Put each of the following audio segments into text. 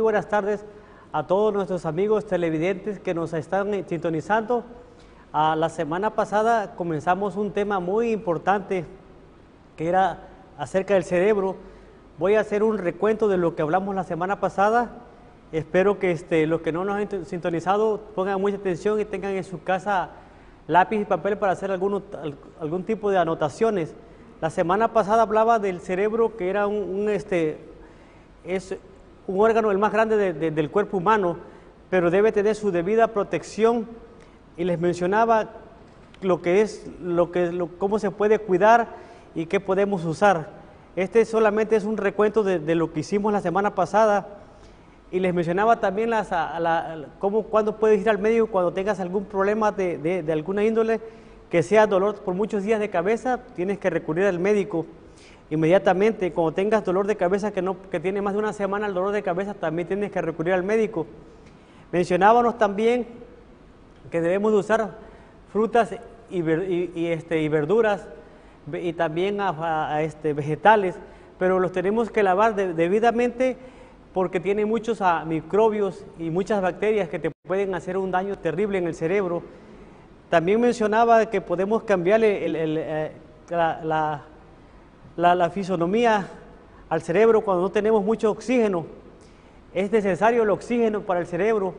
buenas tardes a todos nuestros amigos televidentes que nos están sintonizando. La semana pasada comenzamos un tema muy importante que era acerca del cerebro. Voy a hacer un recuento de lo que hablamos la semana pasada. Espero que los que no nos han sintonizado pongan mucha atención y tengan en su casa lápiz y papel para hacer algún tipo de anotaciones. La semana pasada hablaba del cerebro, que era es un órgano el más grande del cuerpo humano, pero debe tener su debida protección, y les mencionaba cómo se puede cuidar y qué podemos usar. Este solamente es un recuento de lo que hicimos la semana pasada, y les mencionaba también cuándo puedes ir al médico cuando tengas algún problema de alguna índole, que sea dolor por muchos días de cabeza. Tienes que recurrir al médico inmediatamente. Cuando tengas dolor de cabeza que tiene más de una semana el dolor de cabeza, también tienes que recurrir al médico. Mencionábamos también que debemos de usar frutas y verduras, y también vegetales, pero los tenemos que lavar debidamente, porque tiene muchos microbios y muchas bacterias que te pueden hacer un daño terrible en el cerebro. También mencionaba que podemos cambiarle la fisonomía al cerebro cuando no tenemos mucho oxígeno. Es necesario el oxígeno para el cerebro,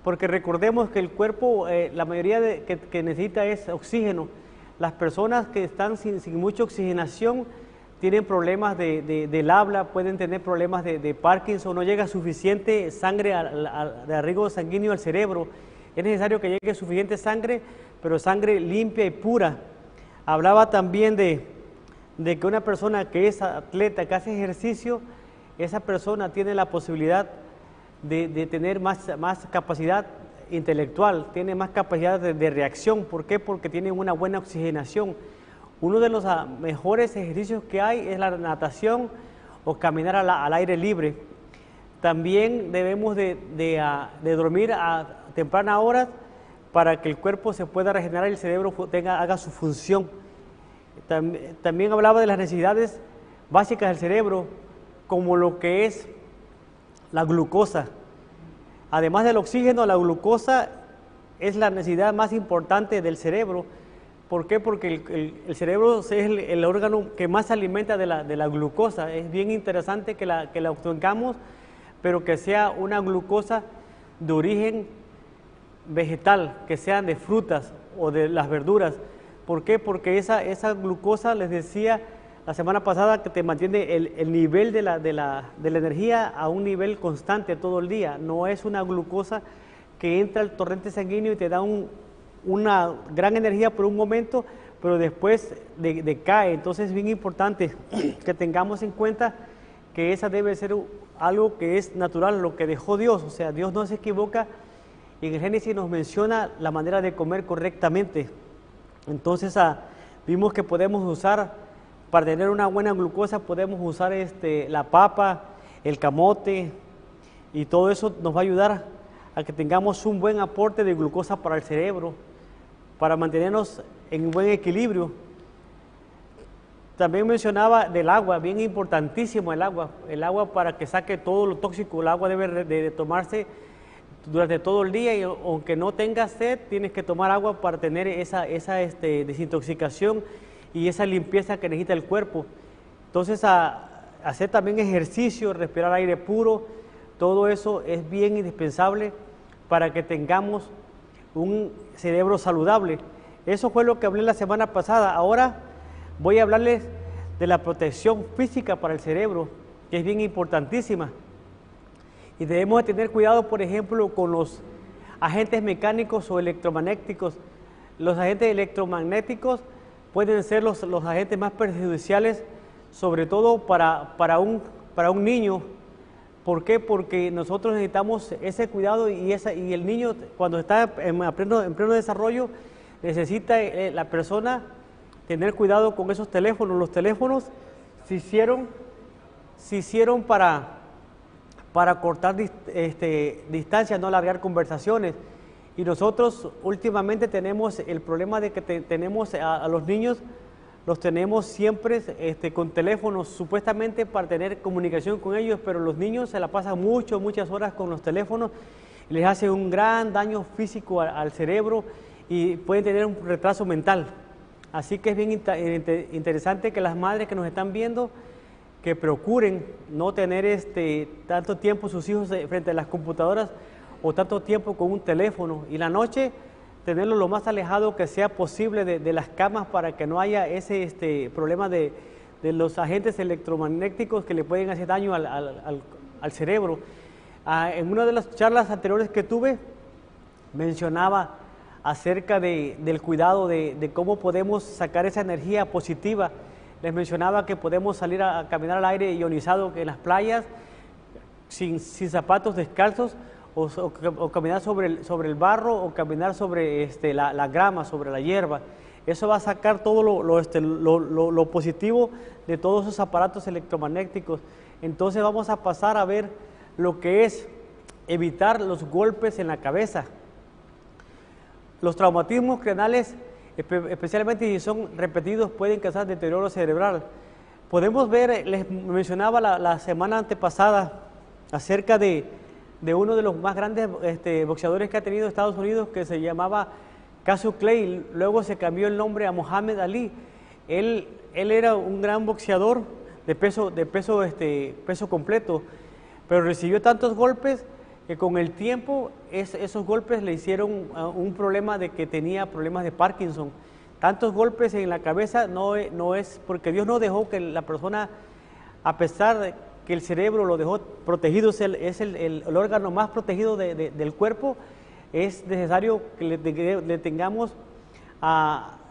porque recordemos que el cuerpo, la mayoría que necesita es oxígeno. Las personas que están sin mucha oxigenación tienen problemas del habla, pueden tener problemas de Parkinson, no llega suficiente sangre de irrigo sanguíneo al cerebro. Es necesario que llegue suficiente sangre, pero sangre limpia y pura. Hablaba también de que una persona que es atleta, que hace ejercicio, esa persona tiene la posibilidad de tener más capacidad intelectual, tiene más capacidad de reacción. ¿Por qué? Porque tiene una buena oxigenación. Uno de los mejores ejercicios que hay es la natación o caminar al aire libre. También debemos de dormir a tempranas horas para que el cuerpo se pueda regenerar y el cerebro haga su función. También hablaba de las necesidades básicas del cerebro, como lo que es la glucosa. Además del oxígeno, la glucosa es la necesidad más importante del cerebro. ¿Por qué? Porque el cerebro es el órgano que más se alimenta de la glucosa. Es bien interesante que la obtengamos, pero que sea una glucosa de origen vegetal, que sean de frutas o de las verduras. ¿Por qué? Porque esa glucosa, les decía la semana pasada, que te mantiene el nivel de la energía a un nivel constante todo el día. No es una glucosa que entra al torrente sanguíneo y te da una gran energía por un momento, pero después decae. Entonces es bien importante que tengamos en cuenta que esa debe ser algo que es natural, lo que dejó Dios. O sea, Dios no se equivoca, y en el Génesis nos menciona la manera de comer correctamente. Entonces vimos que podemos usar, para tener una buena glucosa, podemos usar la papa, el camote, y todo eso nos va a ayudar a que tengamos un buen aporte de glucosa para el cerebro, para mantenernos en buen equilibrio. También mencionaba del agua, bien importantísimo el agua para que saque todo lo tóxico. El agua debe de tomarse durante todo el día, y aunque no tengas sed, tienes que tomar agua para tener esa desintoxicación y esa limpieza que necesita el cuerpo. Entonces, hacer también ejercicio, respirar aire puro, todo eso es bien indispensable para que tengamos un cerebro saludable. Eso fue lo que hablé la semana pasada. Ahora voy a hablarles de la protección física para el cerebro, que es bien importantísima. Y debemos de tener cuidado, por ejemplo, con los agentes mecánicos o electromagnéticos. Los agentes electromagnéticos pueden ser los agentes más perjudiciales, sobre todo para un niño. ¿Por qué? Porque nosotros necesitamos ese cuidado, y el niño, cuando está en pleno desarrollo, necesita la persona tener cuidado con esos teléfonos. Los teléfonos se hicieron para cortar distancias, no alargar conversaciones. Y nosotros últimamente tenemos el problema de que tenemos a los niños los tenemos siempre con teléfonos, supuestamente para tener comunicación con ellos, pero los niños se la pasan muchas horas con los teléfonos, y les hace un gran daño físico al cerebro y pueden tener un retraso mental. Así que es bien interesante que las madres que nos están viendo, que procuren no tener tanto tiempo sus hijos frente a las computadoras o tanto tiempo con un teléfono, y la noche tenerlo lo más alejado que sea posible de las camas, para que no haya ese problema de los agentes electromagnéticos que le pueden hacer daño al cerebro. En una de las charlas anteriores que tuve, mencionaba acerca del cuidado de cómo podemos sacar esa energía positiva. Les mencionaba que podemos salir a caminar al aire ionizado en las playas, sin zapatos, descalzos, o caminar sobre el barro, o caminar sobre la grama, sobre la hierba. Eso va a sacar todo lo positivo de todos esos aparatos electromagnéticos. Entonces vamos a pasar a ver lo que es evitar los golpes en la cabeza. Los traumatismos craneales, especialmente si son repetidos, pueden causar deterioro cerebral. Podemos ver, les mencionaba la semana antepasada acerca de uno de los más grandes boxeadores que ha tenido Estados Unidos, que se llamaba Cassius Clay. Luego se cambió el nombre a Muhammad Ali. Él era un gran boxeador de peso completo, pero recibió tantos golpes que con el tiempo esos golpes le hicieron un problema de que tenía problemas de Parkinson. Tantos golpes en la cabeza no es porque Dios no dejó que la persona, a pesar de que el cerebro lo dejó protegido, es el órgano más protegido del cuerpo, es necesario que le tengamos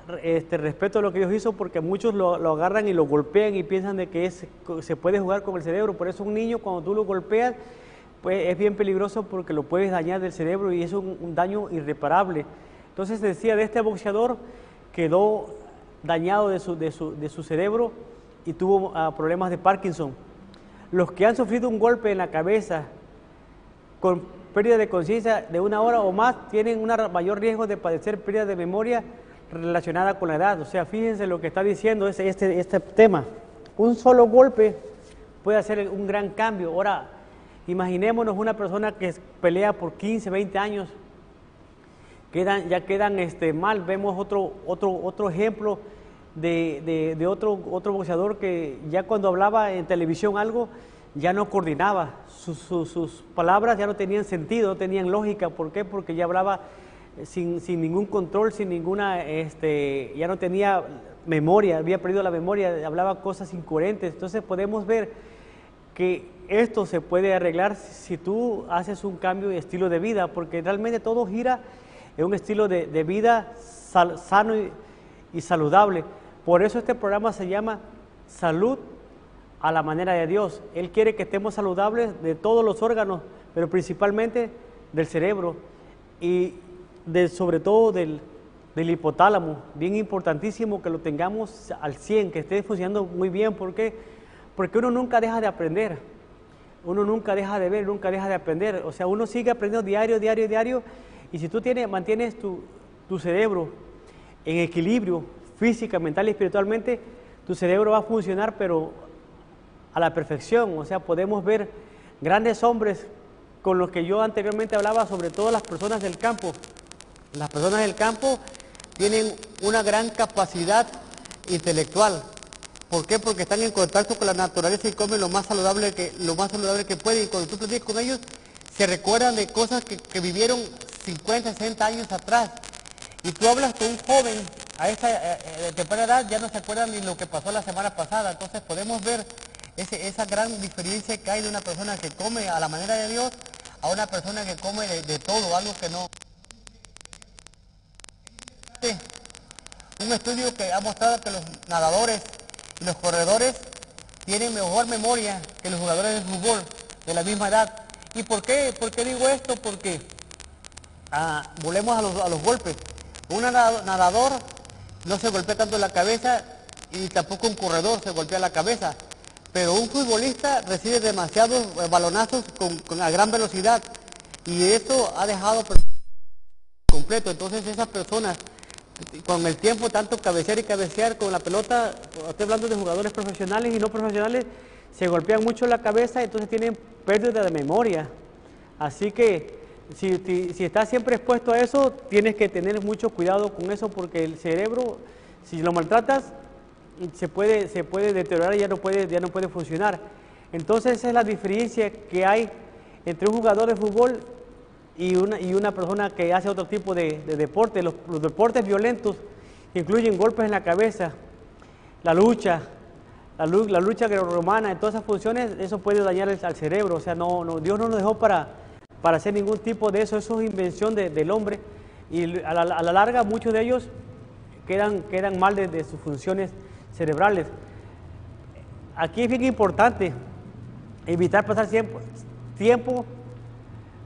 respeto a lo que Dios hizo, porque muchos lo agarran y lo golpean y piensan de que se puede jugar con el cerebro. Por eso un niño, cuando tú lo golpeas, pues es bien peligroso, porque lo puedes dañar del cerebro y es un daño irreparable. Entonces decía, de este boxeador quedó dañado de su cerebro y tuvo problemas de Parkinson. Los que han sufrido un golpe en la cabeza con pérdida de conciencia de 1 hora o más tienen un mayor riesgo de padecer pérdida de memoria relacionada con la edad. O sea, fíjense lo que está diciendo este tema. Un solo golpe puede hacer un gran cambio. Ahora, imaginémonos una persona que pelea por 15, 20 años, ya quedan mal. Vemos otro ejemplo de otro boxeador que ya cuando hablaba en televisión algo, ya no coordinaba, sus palabras ya no tenían sentido, no tenían lógica. ¿Por qué? Porque ya hablaba sin ningún control, sin ninguna, ya no tenía memoria, había perdido la memoria, hablaba cosas incoherentes. Entonces podemos ver que esto se puede arreglar si tú haces un cambio de estilo de vida, porque realmente todo gira en un estilo de vida sano y saludable. Por eso este programa se llama Salud a la manera de Dios. Él quiere que estemos saludables de todos los órganos, pero principalmente del cerebro y sobre todo del hipotálamo. Bien importantísimo que lo tengamos al 100, que esté funcionando muy bien. ¿Por qué? Porque uno nunca deja de aprender, uno nunca deja de ver, nunca deja de aprender. O sea, uno sigue aprendiendo diario, y si tú mantienes tu cerebro en equilibrio física, mental y espiritualmente, tu cerebro va a funcionar, pero a la perfección. O sea, podemos ver grandes hombres con los que yo anteriormente hablaba, sobre todo las personas del campo. Las personas del campo tienen una gran capacidad intelectual. ¿Por qué? Porque están en contacto con la naturaleza y comen lo más saludable que pueden. Y cuando tú platicas con ellos, se recuerdan de cosas que vivieron 50, 60 años atrás. Y tú hablas con un joven a esta temprana edad, ya no se acuerdan ni lo que pasó la semana pasada. Entonces podemos ver esa gran diferencia que hay de una persona que come a la manera de Dios a una persona que come de todo, algo que no. Un estudio que ha mostrado que los nadadores y los corredores tienen mejor memoria que los jugadores de fútbol de la misma edad. ¿Y por qué? ¿Por qué digo esto? Porque volvemos a los golpes. Un nadador no se golpea tanto en la cabeza, y tampoco un corredor se golpea la cabeza, pero un futbolista recibe demasiados balonazos a gran velocidad, y esto ha dejado completo. Entonces esas personas con el tiempo, tanto cabecear y cabecear con la pelota, estoy hablando de jugadores profesionales y no profesionales, se golpean mucho la cabeza, entonces tienen pérdida de memoria. Así que si estás siempre expuesto a eso, tienes que tener mucho cuidado con eso, porque el cerebro, si lo maltratas, se puede deteriorar y ya no puede funcionar. Entonces esa es la diferencia que hay entre un jugador de fútbol y una persona que hace otro tipo de deporte. Los deportes violentos incluyen golpes en la cabeza, la lucha grecorromana, en todas esas funciones, eso puede dañar al cerebro. O sea, Dios no nos dejó para hacer ningún tipo de eso. Eso es invención del hombre, y a la larga muchos de ellos quedan mal de sus funciones cerebrales. Aquí es bien importante evitar pasar tiempo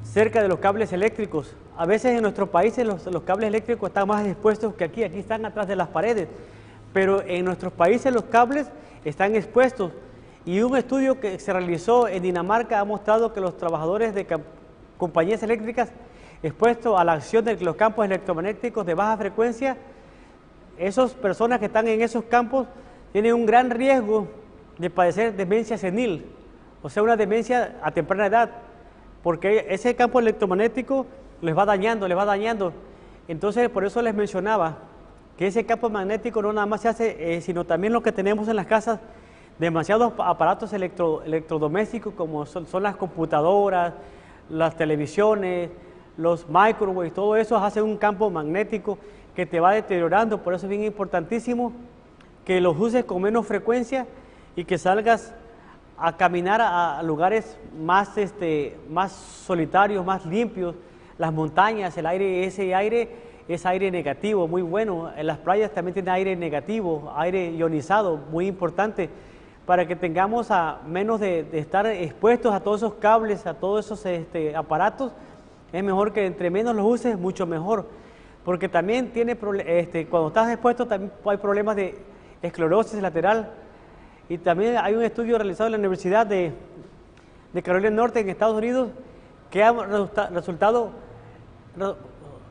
cerca de los cables eléctricos. A veces en nuestros países los cables eléctricos están más expuestos que aquí están atrás de las paredes, pero en nuestros países los cables están expuestos, y un estudio que se realizó en Dinamarca ha mostrado que los trabajadores de compañías eléctricas expuestos a la acción de los campos electromagnéticos de baja frecuencia, esas personas que están en esos campos tienen un gran riesgo de padecer demencia senil, o sea, una demencia a temprana edad, porque ese campo electromagnético les va dañando. Entonces, por eso les mencionaba que ese campo magnético no nada más se hace, sino también lo que tenemos en las casas, demasiados aparatos electrodomésticos, como son las computadoras, las televisiones, los microwaves, todo eso hace un campo magnético que te va deteriorando. Por eso es bien importantísimo que los uses con menos frecuencia y que salgas a caminar a lugares más solitarios, más limpios. Las montañas, ese aire es aire negativo, muy bueno. En las playas también tiene aire negativo, aire ionizado, muy importante, para que tengamos menos de estar expuestos a todos esos cables, a todos esos aparatos. Es mejor que entre menos los uses, mucho mejor, porque también cuando estás expuesto también hay problemas de esclerosis lateral. Y también hay un estudio realizado en la Universidad de Carolina del Norte en Estados Unidos que ha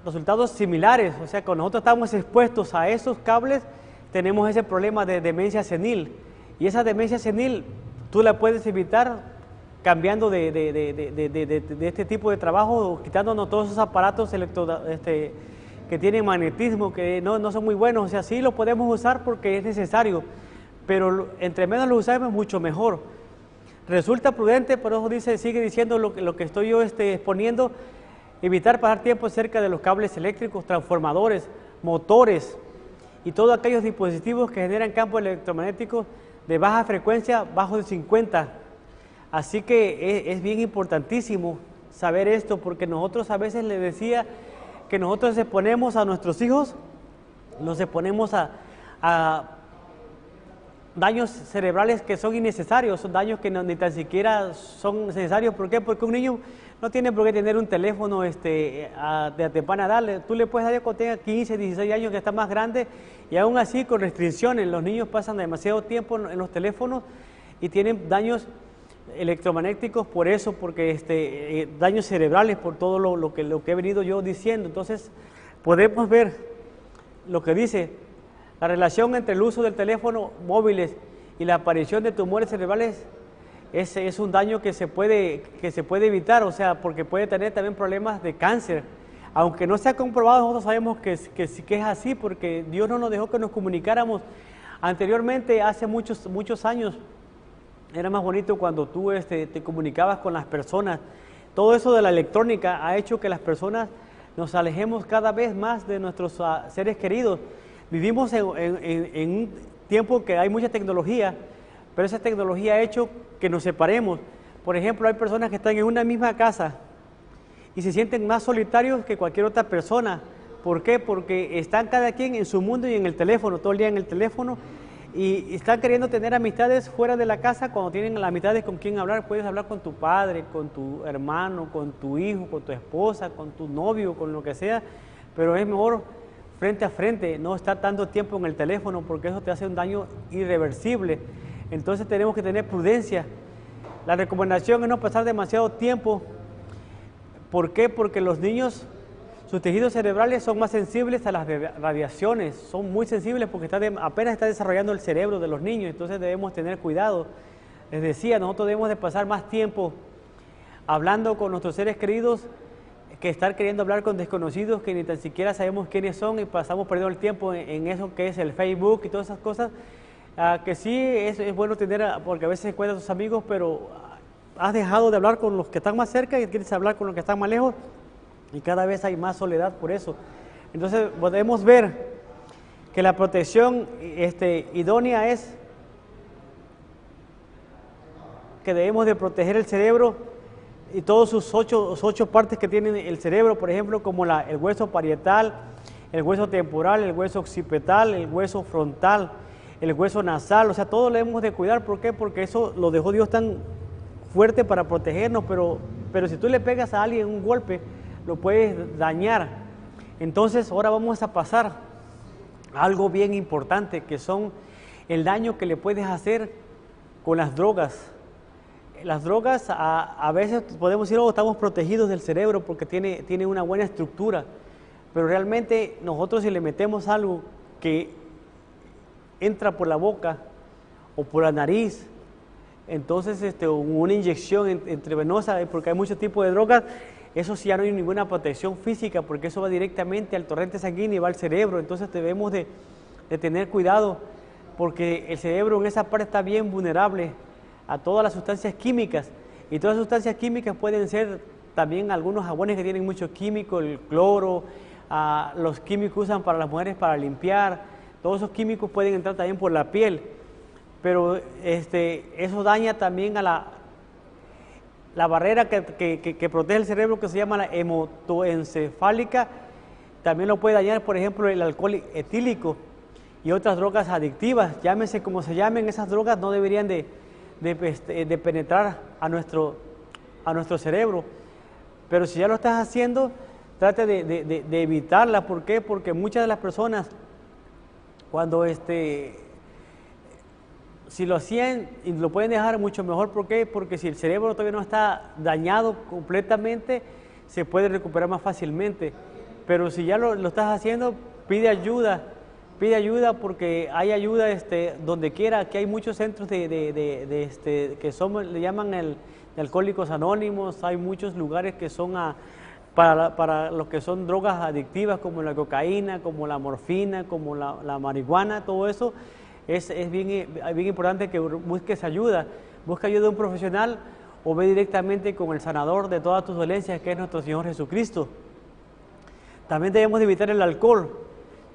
resultados similares. O sea, cuando nosotros estamos expuestos a esos cables, tenemos ese problema de demencia senil. Y esa demencia senil tú la puedes evitar cambiando de este tipo de trabajo, quitándonos todos esos aparatos que tienen magnetismo, que no son muy buenos. O sea, sí lo podemos usar porque es necesario, pero entre menos lo usamos, mucho mejor. Resulta prudente, por eso sigue diciendo lo que estoy yo exponiendo, evitar pasar tiempo cerca de los cables eléctricos, transformadores, motores y todos aquellos dispositivos que generan campos electromagnéticos de baja frecuencia, bajo de 50. Así que es bien importantísimo saber esto, porque nosotros a veces les decía que nosotros exponemos a nuestros hijos, los exponemos a daños cerebrales que son innecesarios, son daños que ni tan siquiera son necesarios. ¿Por qué? Porque un niño no tiene por qué tener un teléfono de temprana edad. Tú le puedes dar cuando tenga 15, 16 años, que está más grande, y aún así con restricciones. Los niños pasan demasiado tiempo en los teléfonos y tienen daños electromagnéticos por eso, porque daños cerebrales por todo lo que he venido yo diciendo. Entonces podemos ver lo que dice: la relación entre el uso del teléfono móviles y la aparición de tumores cerebrales es un daño que se puede evitar, o sea, porque puede tener también problemas de cáncer. Aunque no se ha comprobado, nosotros sabemos que es así, porque Dios no nos dejó que nos comunicáramos. Anteriormente, hace muchos años, era más bonito cuando tú te comunicabas con las personas. Todo eso de la electrónica ha hecho que las personas nos alejemos cada vez más de nuestros seres queridos. Vivimos en un tiempo que hay mucha tecnología, pero esa tecnología ha hecho que nos separemos. Por ejemplo, hay personas que están en una misma casa y se sienten más solitarios que cualquier otra persona. ¿Por qué? Porque están cada quien en su mundo y en el teléfono, todo el día en el teléfono, y están queriendo tener amistades fuera de la casa. Cuando tienen las amistades con quien hablar, puedes hablar con tu padre, con tu hermano, con tu hijo, con tu esposa, con tu novio, con lo que sea, pero es mejor frente a frente, no estar tanto tiempo en el teléfono, porque eso te hace un daño irreversible. Entonces tenemos que tener prudencia. La recomendación es no pasar demasiado tiempo. ¿Por qué? Porque los niños sus tejidos cerebrales son más sensibles a las radiaciones, son muy sensibles porque apenas está desarrollando el cerebro de los niños, entonces debemos tener cuidado. Les decía, nosotros debemos de pasar más tiempo hablando con nuestros seres queridos que estar queriendo hablar con desconocidos que ni tan siquiera sabemos quiénes son y pasamos perdiendo el tiempo en eso que es el Facebook y todas esas cosas, que sí es bueno tener, porque a veces encuentras a tus amigos, pero has dejado de hablar con los que están más cerca y quieres hablar con los que están más lejos y cada vez hay más soledad por eso. Entonces podemos ver que la protección idónea es que debemos de proteger el cerebro y todos sus ocho partes que tiene el cerebro, por ejemplo, como el hueso parietal, el hueso temporal, el hueso occipital, el hueso frontal, el hueso nasal, o sea, todo lo debemos de cuidar. ¿Por qué? Porque eso lo dejó Dios tan fuerte para protegernos, pero si tú le pegas a alguien un golpe, lo puedes dañar. Entonces, ahora vamos a pasar a algo bien importante, que son el daño que le puedes hacer con las drogas. Las drogas, a veces podemos decir, estamos protegidos del cerebro porque tiene una buena estructura, pero realmente nosotros si le metemos algo que entra por la boca o por la nariz, entonces una inyección intravenosa, porque hay muchos tipos de drogas, eso sí ya no hay ninguna protección física, porque eso va directamente al torrente sanguíneo y va al cerebro. Entonces debemos de tener cuidado, porque el cerebro en esa parte está bien vulnerable a todas las sustancias químicas, y todas las sustancias químicas pueden ser también algunos jabones que tienen mucho químico, el cloro, los químicos que usan para las mujeres para limpiar, todos esos químicos pueden entrar también por la piel, pero eso daña también a la barrera que protege el cerebro, que se llama la hematoencefálica. También lo puede dañar, por ejemplo, el alcohol etílico y otras drogas adictivas, llámense como se llamen, esas drogas no deberían de penetrar a nuestro cerebro, pero si ya lo estás haciendo, trate de evitarla. ¿Por qué? Porque muchas de las personas, cuando si lo hacían y lo pueden dejar mucho mejor. ¿Por qué? Porque si el cerebro todavía no está dañado completamente, se puede recuperar más fácilmente, pero si ya lo estás haciendo, pide ayuda, porque hay ayuda donde quiera. Aquí hay muchos centros que le llaman de Alcohólicos Anónimos. Hay muchos lugares que son para los que son drogas adictivas, como la cocaína, como la morfina, como la marihuana. Todo eso es bien importante que busques ayuda. Busca ayuda de un profesional o ve directamente con el sanador de todas tus dolencias, que es nuestro Señor Jesucristo. También debemos de evitar el alcohol.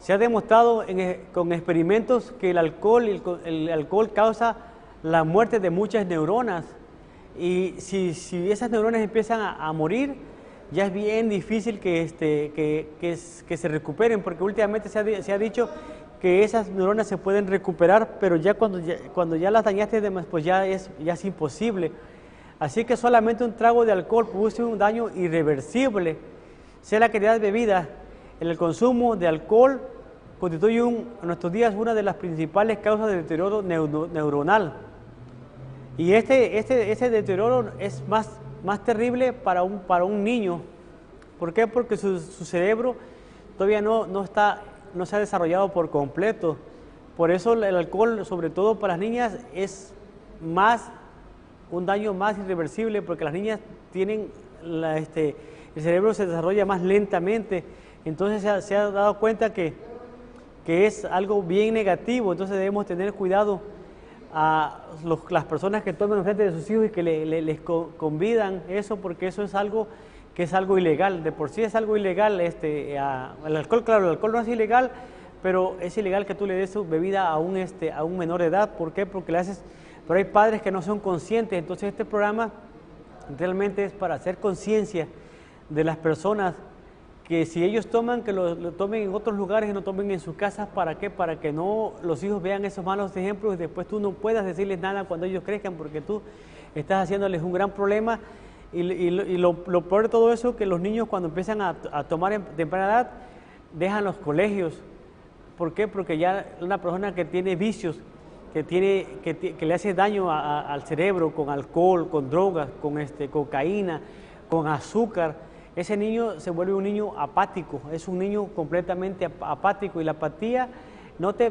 Se ha demostrado con experimentos que el alcohol causa la muerte de muchas neuronas, y si esas neuronas empiezan a morir, ya es bien difícil que se recuperen, porque últimamente se ha dicho que esas neuronas se pueden recuperar, pero ya cuando ya las dañaste, pues ya es imposible. Así que solamente un trago de alcohol produce un daño irreversible, sea la calidad de bebida. El consumo de alcohol constituye en nuestros días una de las principales causas de deterioro neuronal. Y ese deterioro es más terrible para un niño. ¿Por qué? Porque su cerebro todavía no se ha desarrollado por completo. Por eso el alcohol, sobre todo para las niñas, es un daño más irreversible, porque las niñas tienen el cerebro se desarrolla más lentamente. Entonces se ha dado cuenta que es algo bien negativo. Entonces debemos tener cuidado a las personas que toman enfrente de sus hijos y que les convidan eso, porque eso es algo que es algo ilegal. De por sí es algo ilegal. El alcohol, claro, el alcohol no es ilegal, pero es ilegal que tú le des su bebida a un menor de edad. ¿Por qué? Porque pero hay padres que no son conscientes. Entonces este programa realmente es para hacer conciencia de las personas, que si ellos toman, que lo tomen en otros lugares y no tomen en sus casas. ¿Para qué? Para que no los hijos vean esos malos ejemplos y después tú no puedas decirles nada cuando ellos crezcan, porque tú estás haciéndoles un gran problema. Y lo peor de todo eso es que los niños, cuando empiezan a tomar en temprana edad, dejan los colegios. ¿Por qué? Porque ya una persona que tiene vicios, que le hace daño al cerebro con alcohol, con drogas, con cocaína, con azúcar, ese niño se vuelve un niño apático, es un niño completamente apático, y la apatía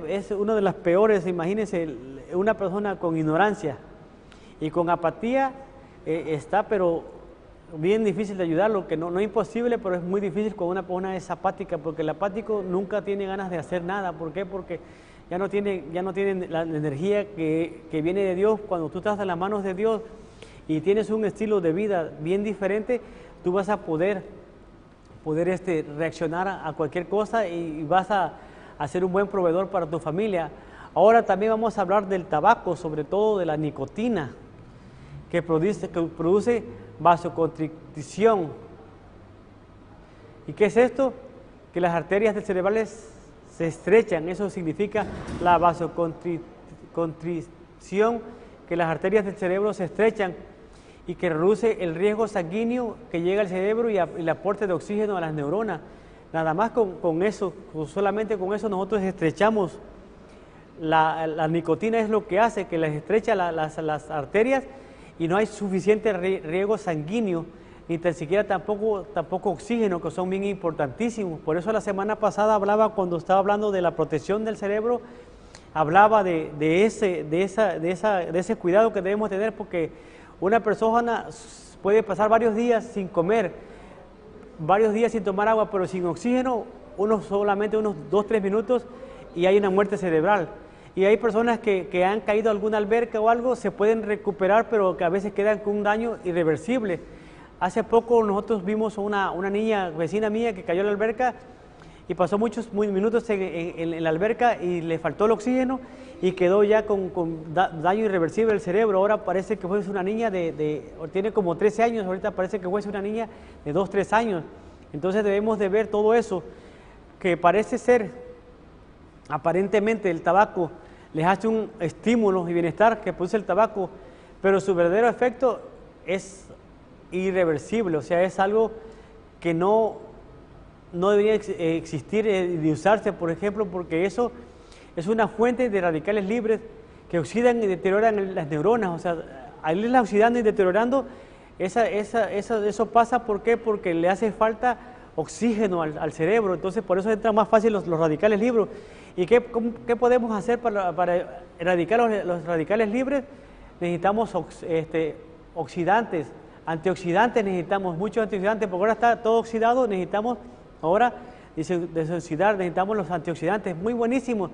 es una de las peores. Imagínense, una persona con ignorancia y con apatía está, pero bien difícil de ayudarlo, que no es imposible, pero es muy difícil cuando una persona es apática, porque el apático nunca tiene ganas de hacer nada. ¿Por qué? Porque ya no tiene la energía que viene de Dios. Cuando tú estás en las manos de Dios y tienes un estilo de vida bien diferente, tú vas a poder reaccionar a cualquier cosa, y vas a ser un buen proveedor para tu familia. Ahora también vamos a hablar del tabaco, sobre todo de la nicotina, que produce vasoconstricción. ¿Y qué es esto? Que las arterias cerebrales se estrechan. Eso significa la vasoconstricción, que las arterias del cerebro se estrechan, y que reduce el riesgo sanguíneo que llega al cerebro y el aporte de oxígeno a las neuronas. Nada más con eso, solamente con eso nosotros estrechamos. La nicotina es lo que hace que les estrecha las arterias, y no hay suficiente riego sanguíneo, ni tan siquiera tampoco oxígeno, que son bien importantísimos. Por eso la semana pasada cuando estaba hablando de la protección del cerebro, hablaba de ese cuidado que debemos tener, porque una persona puede pasar varios días sin comer, varios días sin tomar agua, pero sin oxígeno, solamente unos 2-3 minutos, y hay una muerte cerebral. Y hay personas que han caído a alguna alberca o algo, se pueden recuperar, pero que a veces quedan con un daño irreversible. Hace poco nosotros vimos una niña vecina mía que cayó a la alberca y pasó muchos minutos en la alberca, y le faltó el oxígeno y quedó ya con daño irreversible del cerebro. Ahora parece que fuese una niña tiene como 13 años, ahorita parece que fuese una niña de 2-3 años. Entonces debemos de ver todo eso, que parece ser, aparentemente el tabaco les hace un estímulo y bienestar que produce el tabaco, pero su verdadero efecto es irreversible. O sea, es algo que no debería existir y usarse, por ejemplo, porque eso es una fuente de radicales libres que oxidan y deterioran las neuronas. O sea, al irlas oxidando y deteriorando, eso pasa. ¿Por qué? Porque le hace falta oxígeno al cerebro. Entonces, por eso entran más fácil los radicales libres. ¿Y qué podemos hacer para erradicar los radicales libres? Necesitamos oxidantes, antioxidantes. Necesitamos muchos antioxidantes, porque ahora está todo oxidado. Necesitamos ahora desoxidar, necesitamos los antioxidantes muy buenísimos.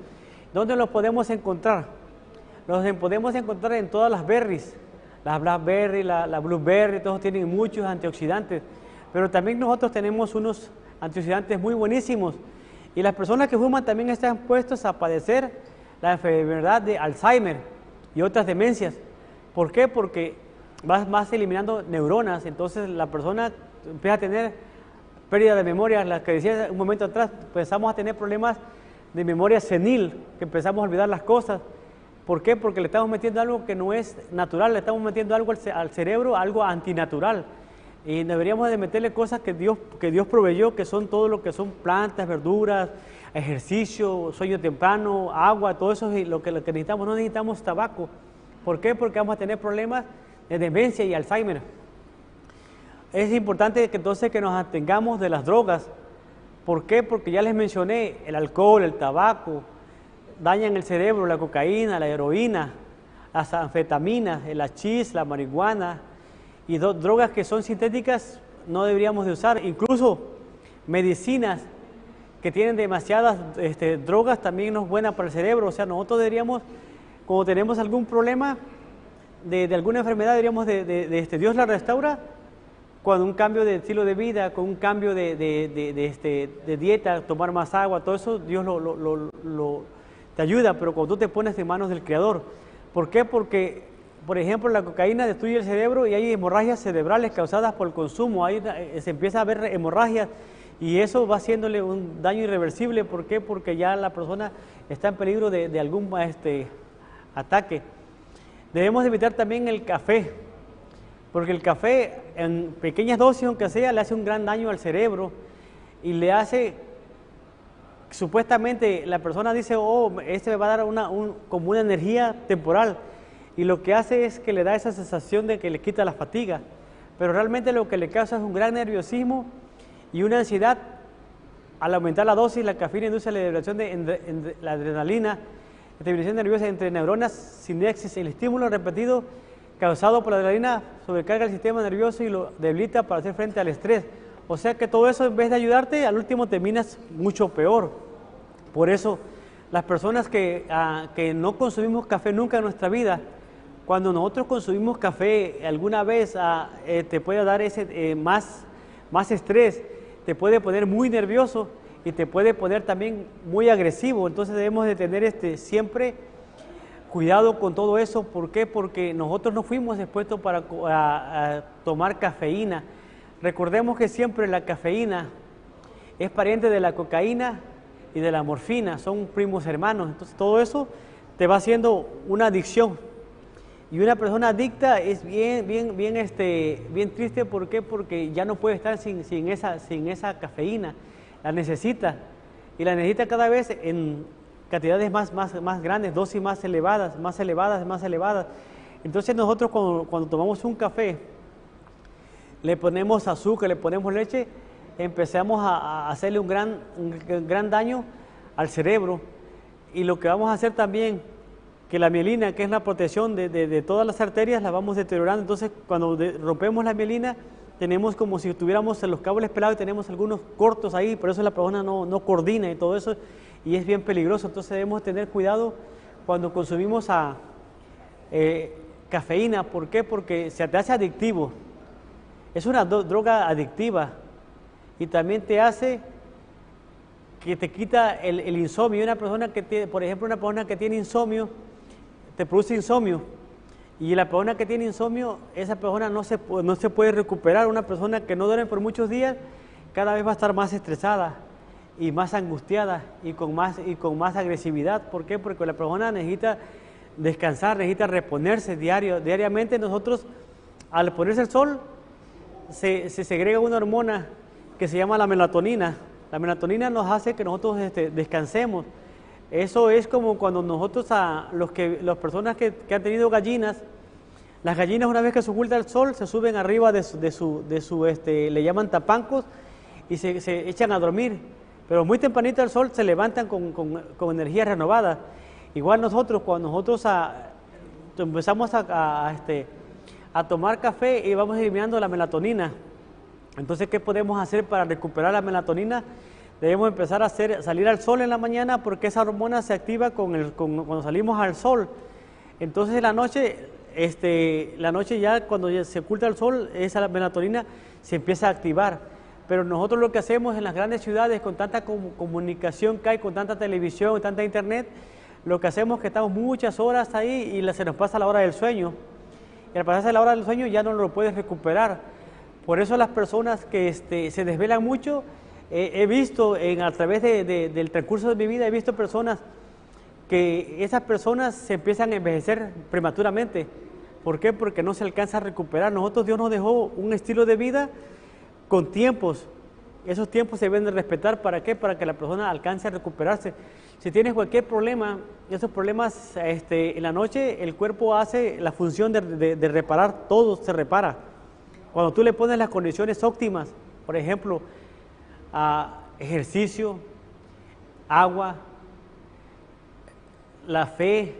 ¿Dónde los podemos encontrar? Los podemos encontrar en todas las berries, las blackberry, la blueberry, todos tienen muchos antioxidantes. Pero también nosotros tenemos unos antioxidantes muy buenísimos. Y las personas que fuman también están puestos a padecer la enfermedad de Alzheimer y otras demencias. ¿Por qué? Porque vas eliminando neuronas. Entonces la persona empieza a tener pérdida de memoria. Las que decía un momento atrás, empezamos a tener problemas de memoria senil, que empezamos a olvidar las cosas. ¿Por qué? Porque le estamos metiendo algo que no es natural, le estamos metiendo algo al cerebro, algo antinatural. Y deberíamos de meterle cosas que Dios proveyó, que son todo lo que son plantas, verduras, ejercicio, sueño temprano, agua, todo eso es lo que necesitamos. No necesitamos tabaco. ¿Por qué? Porque vamos a tener problemas de demencia y Alzheimer. Es importante que entonces que nos atengamos de las drogas. ¿Por qué? Porque ya les mencioné, el alcohol, el tabaco, dañan el cerebro, la cocaína, la heroína, las anfetaminas, el hachís, la marihuana, y drogas que son sintéticas no deberíamos de usar. Incluso medicinas que tienen demasiadas drogas también no es buena para el cerebro. O sea, nosotros deberíamos, cuando tenemos algún problema de alguna enfermedad, deberíamos Dios la restaura cuando un cambio de estilo de vida, con un cambio de dieta, tomar más agua, todo eso Dios te ayuda, pero cuando tú te pones en manos del Creador. ¿Por qué? Porque, por ejemplo, la cocaína destruye el cerebro y hay hemorragias cerebrales causadas por el consumo. Ahí se empieza a ver hemorragias y eso va haciéndole un daño irreversible. ¿Por qué? Porque ya la persona está en peligro de algún ataque. Debemos evitar también el café, porque el café en pequeñas dosis, aunque sea, le hace un gran daño al cerebro y le hace, supuestamente la persona dice, me va a dar como una energía temporal, y lo que hace es que le da esa sensación de que le quita la fatiga, pero realmente lo que le causa es un gran nerviosismo y una ansiedad. Al aumentar la dosis, la cafeína induce la liberación de la adrenalina, estimulación nerviosa entre neuronas, sinapsis. El estímulo repetido causado por la adrenalina sobrecarga el sistema nervioso y lo debilita para hacer frente al estrés. O sea que todo eso, en vez de ayudarte, al último terminas mucho peor. Por eso, las personas que no consumimos café nunca en nuestra vida, cuando nosotros consumimos café alguna vez, te puede dar más estrés, te puede poner muy nervioso y te puede poner también muy agresivo. Entonces debemos de tener siempre cuidado con todo eso. ¿Por qué? Porque nosotros no fuimos expuestos a tomar cafeína. Recordemos que siempre la cafeína es pariente de la cocaína y de la morfina, son primos hermanos. Entonces todo eso te va haciendo una adicción. Y una persona adicta es bien triste. ¿Por qué? Porque ya no puede estar sin esa cafeína. La necesita. Y la necesita cada vez en cantidades más grandes, dosis más elevadas. Entonces nosotros cuando tomamos un café, le ponemos azúcar, le ponemos leche, empezamos a hacerle un gran daño al cerebro. Y lo que vamos a hacer también, que la mielina, que es la protección de todas las arterias, la vamos deteriorando. Entonces, cuando rompemos la mielina, tenemos como si tuviéramos los cables pelados y tenemos algunos cortos ahí, por eso la persona no coordina y todo eso, y es bien peligroso. Entonces, debemos tener cuidado cuando consumimos cafeína. ¿Por qué? Porque se te hace adictivo. Es una droga adictiva y también te hace que te quita el insomnio. Una persona que tiene, por ejemplo, una persona que tiene insomnio, te produce insomnio, y la persona que tiene insomnio, esa persona no se puede recuperar. Una persona que no duerme por muchos días, cada vez va a estar más estresada y más angustiada y con más agresividad. ¿Por qué? Porque la persona necesita descansar, necesita reponerse diariamente. Nosotros, al ponerse el sol, se segrega una hormona que se llama la melatonina. La melatonina nos hace que nosotros descansemos. Eso es como cuando nosotros las personas que han tenido gallinas, las gallinas una vez que se oculta el sol, se suben arriba le llaman tapancos, y se echan a dormir. Pero muy tempranito el sol se levantan con energía renovada. Igual nosotros, cuando nosotros empezamos a tomar café, y vamos eliminando la melatonina. Entonces, ¿qué podemos hacer para recuperar la melatonina? Debemos empezar a salir al sol en la mañana, porque esa hormona se activa cuando salimos al sol. Entonces la noche ya cuando ya se oculta el sol, esa melatonina se empieza a activar. Pero nosotros lo que hacemos en las grandes ciudades, con tanta comunicación que hay, con tanta televisión, tanta internet, lo que hacemos es que estamos muchas horas ahí y se nos pasa la hora del sueño. Y al pasarse la hora del sueño ya no lo puedes recuperar. Por eso las personas que se desvelan mucho, he visto a través del transcurso de mi vida, he visto personas que esas personas se empiezan a envejecer prematuramente. ¿Por qué? Porque no se alcanza a recuperar. Nosotros, Dios nos dejó un estilo de vida con tiempos. Esos tiempos se deben de respetar. ¿Para qué? Para que la persona alcance a recuperarse. Si tienes cualquier problema, esos problemas en la noche, el cuerpo hace la función de reparar, todo se repara. Cuando tú le pones las condiciones óptimas, por ejemplo, ejercicio, agua, la fe,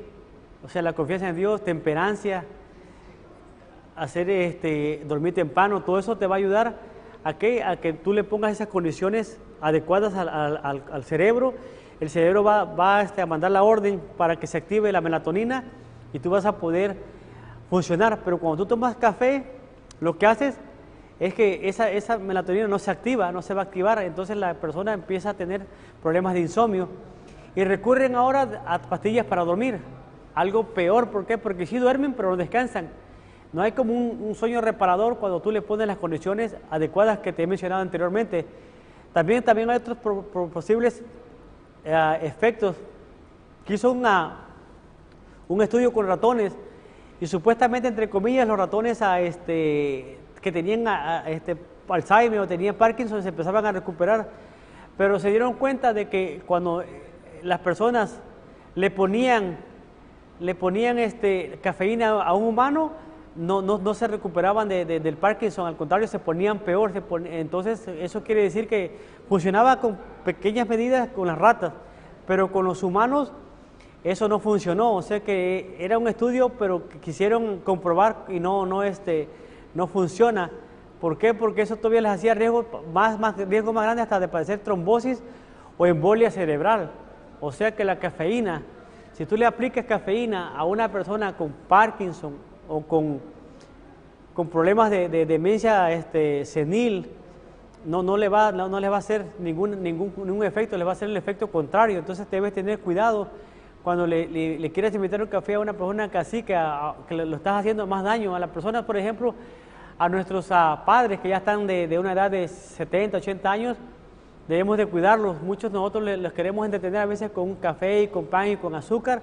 o sea, la confianza en Dios, temperancia, dormir temprano, todo eso te va a ayudar a que tú le pongas esas condiciones adecuadas al cerebro. El cerebro va a mandar la orden para que se active la melatonina y tú vas a poder funcionar. Pero cuando tú tomas café, lo que haces es que esa melatonina no se activa, no se va a activar. Entonces la persona empieza a tener problemas de insomnio y recurren ahora a pastillas para dormir. Algo peor, ¿por qué? Porque sí duermen, pero no descansan. No hay como un sueño reparador cuando tú le pones las condiciones adecuadas que te he mencionado anteriormente. También hay otros posibles efectos. Que hizo un estudio con ratones y supuestamente, entre comillas, los ratones que tenían Alzheimer o tenían Parkinson se empezaban a recuperar, pero se dieron cuenta de que cuando las personas le ponían cafeína a un humano, no se recuperaban del Parkinson, al contrario, se ponían peor. Entonces, eso quiere decir que funcionaba con pequeñas medidas con las ratas, pero con los humanos eso no funcionó. O sea que era un estudio, pero que quisieron comprobar y no funciona. ¿Por qué? Porque eso todavía les hacía riesgo más grande hasta de padecer trombosis o embolia cerebral. O sea que la cafeína, si tú le aplicas cafeína a una persona con Parkinson o con problemas de demencia senil, no le va a hacer ningún efecto, le va a hacer el efecto contrario. Entonces debes tener cuidado cuando le quieres invitar un café a una persona que lo estás haciendo más daño a la persona. Por ejemplo, a nuestros padres que ya están de una edad de 70, 80 años, debemos de cuidarlos. Muchos de nosotros los queremos entretener a veces con un café y con pan y con azúcar,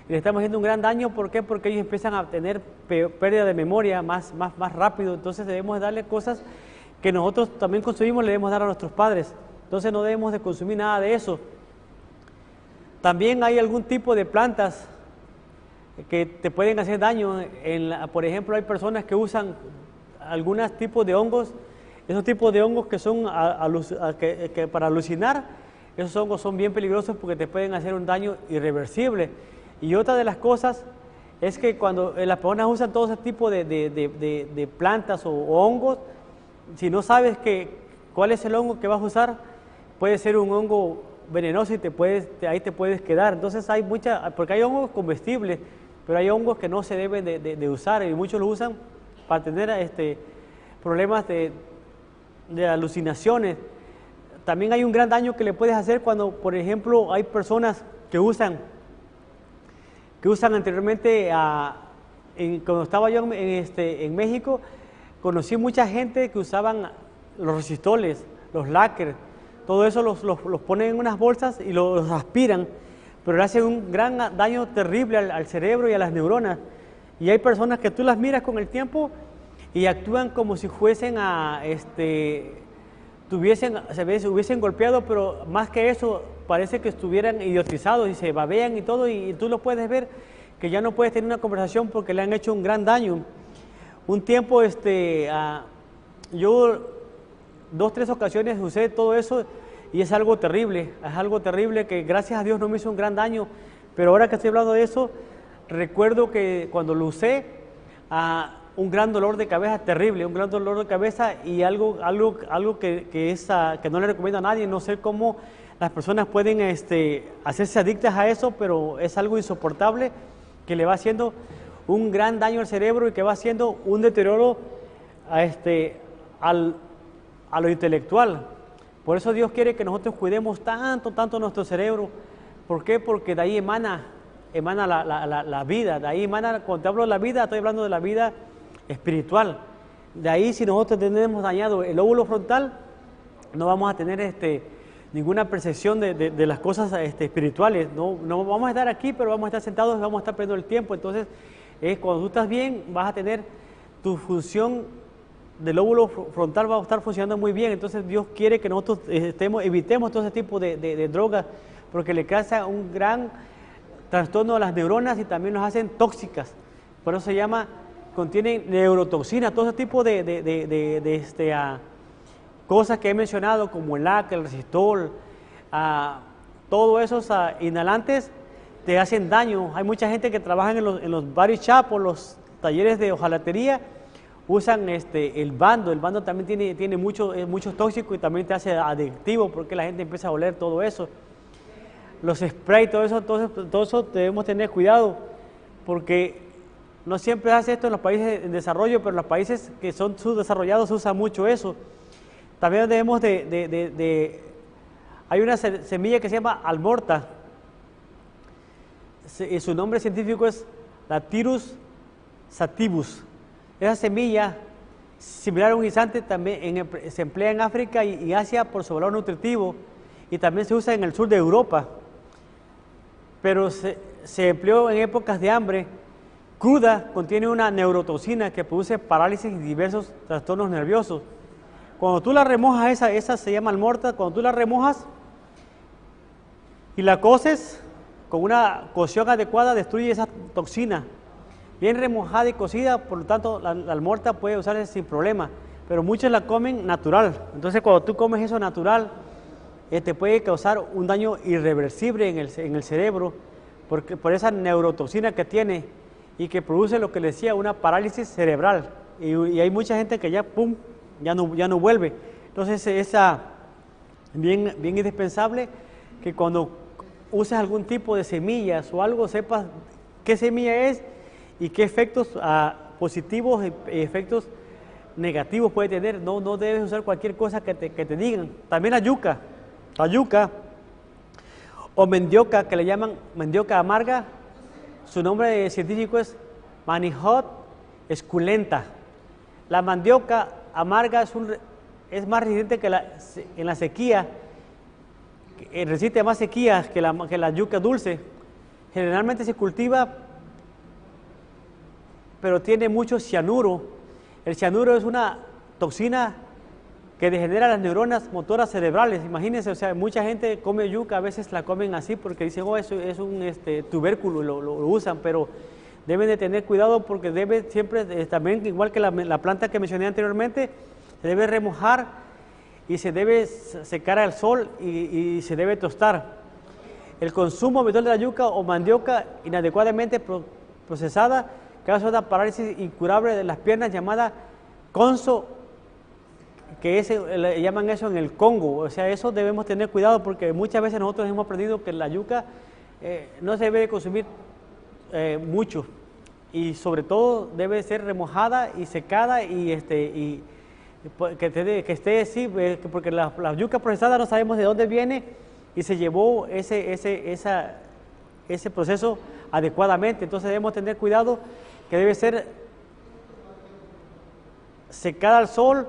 y le estamos haciendo un gran daño. ¿Por qué? Porque ellos empiezan a tener pérdida de memoria más rápido. Entonces debemos de darle cosas que nosotros también consumimos, le debemos dar a nuestros padres. Entonces no debemos de consumir nada de eso. También hay algún tipo de plantas que te pueden hacer daño. Por ejemplo, hay personas que usan algunos tipos de hongos. Esos tipos de hongos que son que para alucinar, esos hongos son bien peligrosos porque te pueden hacer un daño irreversible. Y otra de las cosas es que cuando las personas usan todo ese tipo de plantas o hongos, si no sabes cuál es el hongo que vas a usar, puede ser un hongo venenoso y ahí te puedes quedar. Entonces porque hay hongos comestibles, pero hay hongos que no se deben de usar, y muchos lo usan para tener problemas de alucinaciones. También hay un gran daño que le puedes hacer cuando, por ejemplo, hay personas que usan anteriormente, cuando estaba yo en México, conocí mucha gente que usaban los resistoles, los láquer, todo eso los ponen en unas bolsas y los aspiran, pero le hacen un gran daño terrible al cerebro y a las neuronas. Y hay personas que tú las miras con el tiempo y actúan como si fuesen se hubiesen golpeado, pero más que eso, parece que estuvieran idiotizados y se babean y todo, y tú lo puedes ver que ya no puedes tener una conversación porque le han hecho un gran daño. Un tiempo, yo 2, 3 ocasiones usé todo eso y es algo terrible que gracias a Dios no me hizo un gran daño, pero ahora que estoy hablando de eso, recuerdo que cuando lo usé, un gran dolor de cabeza terrible, un gran dolor de cabeza, y algo que no le recomiendo a nadie. No sé cómo las personas pueden hacerse adictas a eso, pero es algo insoportable que le va haciendo un gran daño al cerebro y que va haciendo un deterioro a lo intelectual. Por eso Dios quiere que nosotros cuidemos tanto nuestro cerebro. ¿Por qué? Porque de ahí emana la vida, de ahí emana. Cuando te hablo de la vida, estoy hablando de la vida espiritual. De ahí, si nosotros tenemos dañado el lóbulo frontal, no vamos a tener ninguna percepción de las cosas espirituales. No vamos a estar aquí, pero vamos a estar sentados y vamos a estar perdiendo el tiempo. Entonces, cuando tú estás bien, vas a tener tu función del lóbulo frontal, va a estar funcionando muy bien. Entonces, Dios quiere que nosotros evitemos todo ese tipo de drogas, porque le causa un gran trastorno a las neuronas y también nos hacen tóxicas. Por eso contienen neurotoxinas, todo ese tipo de cosas que he mencionado, como el láquer, el resistol, todos esos inhalantes te hacen daño. Hay mucha gente que trabaja en los body shop o los talleres de hojalatería, usan el bando. El bando también tiene muchos tóxicos y también te hace adictivo porque la gente empieza a oler todo eso. Los sprays, todo eso debemos tener cuidado, porque no siempre hace esto en los países en desarrollo, pero en los países que son subdesarrollados se usa mucho eso. También debemos hay una semilla que se llama almorta, su nombre científico es Lathyrus sativus. Esa semilla, similar a un guisante, también se emplea en África y Asia por su valor nutritivo, y también se usa en el sur de Europa, pero se empleó en épocas de hambre. Cruda, contiene una neurotoxina que produce parálisis y diversos trastornos nerviosos. Cuando tú la remojas, esa se llama almorta, cuando tú la remojas y la coces con una cocción adecuada, destruye esa toxina. bien remojada y cocida, por lo tanto la almorta puede usarse sin problema, pero muchos la comen natural. Entonces cuando tú comes eso natural, te puede causar un daño irreversible en el cerebro, porque, por esa neurotoxina que tiene y que produce lo que le decía, una parálisis cerebral. Y hay mucha gente que ya, pum, ya no vuelve. Entonces es bien indispensable que cuando uses algún tipo de semillas o algo, sepas qué semilla es y qué efectos positivos y efectos negativos puede tener. No debes usar cualquier cosa que te digan. También la yuca o mandioca, que le llaman mandioca amarga, su nombre científico es Manihot esculenta. La mandioca amarga es más resistente en la sequía, resiste más sequía que la yuca dulce. Generalmente se cultiva, pero tiene mucho cianuro. El cianuro es una toxina que degenera las neuronas motoras cerebrales. Imagínense, o sea, mucha gente come yuca, a veces la comen así porque dicen, oh, eso es un tubérculo, lo usan, pero deben de tener cuidado porque debe siempre, también igual que la planta que mencioné anteriormente, se debe remojar y se debe secar al sol y se debe tostar. El consumo habitual de la yuca o mandioca inadecuadamente procesada causa una parálisis incurable de las piernas llamada conso, que le llaman eso en el Congo. O sea, eso debemos tener cuidado porque muchas veces nosotros hemos aprendido que la yuca no se debe de consumir mucho, y sobre todo debe ser remojada y secada que esté así, porque la yuca procesada no sabemos de dónde viene y se llevó ese proceso adecuadamente. Entonces debemos tener cuidado que debe ser secada al sol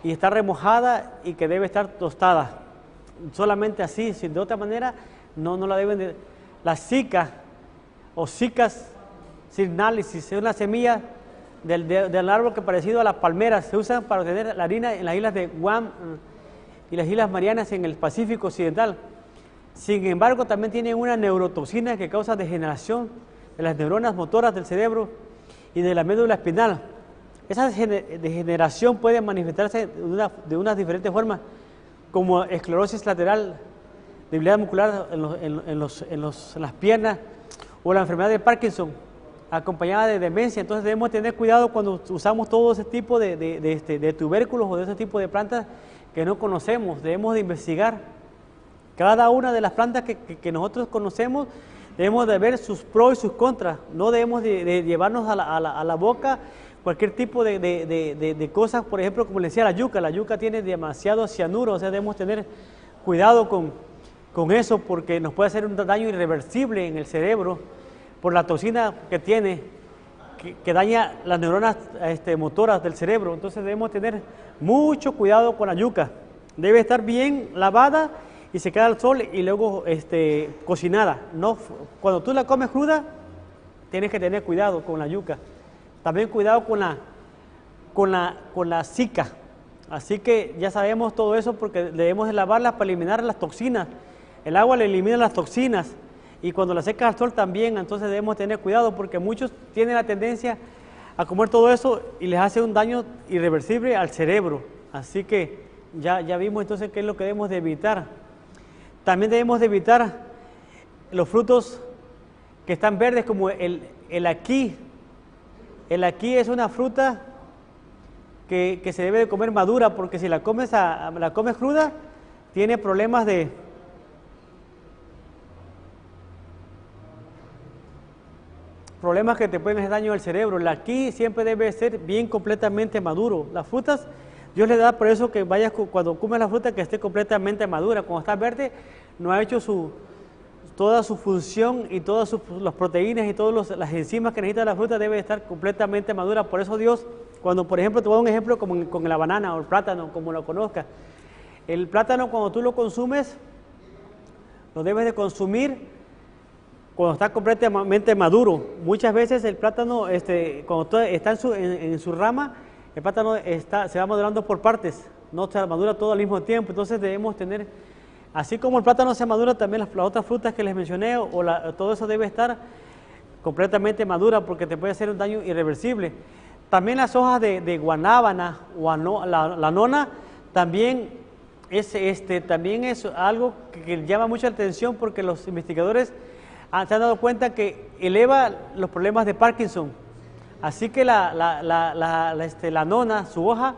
y estar remojada y que debe estar tostada. Solamente así, si de otra manera no la deben de. La cica o cicas signalis es una semilla del árbol que parecido a las palmeras. Se usa para obtener la harina en las islas de Guam y las Islas Marianas en el Pacífico Occidental. Sin embargo, también tiene una neurotoxina que causa degeneración de las neuronas motoras del cerebro y de la médula espinal. Esa degeneración puede manifestarse de unas diferentes formas, como esclerosis lateral, debilidad muscular en las piernas, o la enfermedad de Parkinson, acompañada de demencia. Entonces debemos tener cuidado cuando usamos todo ese tipo de tubérculos o de ese tipo de plantas que no conocemos. Debemos de investigar cada una de las plantas que nosotros conocemos. Debemos de ver sus pros y sus contras. No debemos de llevarnos a la boca cualquier tipo de cosas. Por ejemplo, como les decía, la yuca tiene demasiado cianuro. O sea, debemos tener cuidado con eso, porque nos puede hacer un daño irreversible en el cerebro por la toxina que tiene, que daña las neuronas motoras del cerebro. Entonces debemos tener mucho cuidado con la yuca. Debe estar bien lavada y secada al sol y luego cocinada. No, cuando tú la comes cruda, tienes que tener cuidado con la yuca. También cuidado con la cica. Así que ya sabemos todo eso, porque debemos de lavarlas para eliminar las toxinas. El agua le elimina las toxinas, y cuando la secas al sol también. Entonces debemos tener cuidado porque muchos tienen la tendencia a comer todo eso y les hace un daño irreversible al cerebro. Así que ya vimos entonces qué es lo que debemos de evitar. También debemos de evitar los frutos que están verdes, como el ají. El ají es una fruta que se debe de comer madura, porque si la comes cruda, tiene problemas que te pueden hacer daño al cerebro. El ají siempre debe ser bien completamente maduro. Las frutas, Dios le da por eso que vayas, cuando comes la fruta, que esté completamente madura. Cuando está verde, no ha hecho toda su función, y todas las proteínas y todas las enzimas que necesita la fruta debe estar completamente madura. Por eso Dios, cuando por ejemplo, te voy a dar un ejemplo como con la banana o el plátano, como lo conozcas. El plátano, cuando tú lo consumes, lo debes de consumir cuando está completamente maduro. Muchas veces el plátano, cuando está en su rama, el plátano se va madurando por partes, no se madura todo al mismo tiempo. Entonces debemos tener, así como el plátano se madura, también las otras frutas que les mencioné, todo eso debe estar completamente madura porque te puede hacer un daño irreversible. También las hojas de guanábana o la nona también es algo que llama mucha atención porque los investigadores se han dado cuenta que eleva los problemas de Parkinson. Así que la nona, su hoja,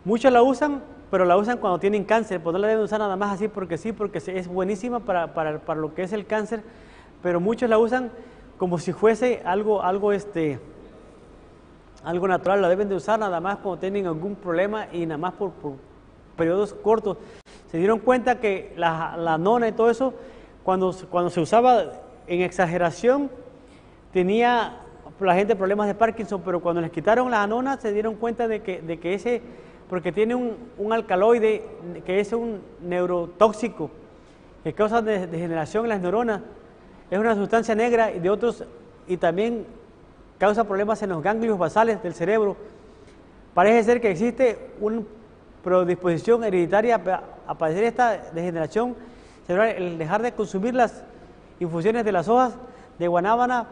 muchos la usan, pero la usan cuando tienen cáncer, pues no la deben usar nada más así porque sí, porque es buenísima para lo que es el cáncer, pero muchos la usan como si fuese algo natural, la deben de usar nada más cuando tienen algún problema y nada más por periodos cortos. Se dieron cuenta que la nona y todo eso, cuando se usaba en exageración, tenía la gente problemas de Parkinson, pero cuando les quitaron la nona se dieron cuenta de que porque tiene un alcaloide que es un neurotóxico, que causa degeneración en las neuronas, es una sustancia negra y también causa problemas en los ganglios basales del cerebro. Parece ser que existe una predisposición hereditaria a padecer esta degeneración cerebral. El dejar de consumir las infusiones de las hojas de guanábana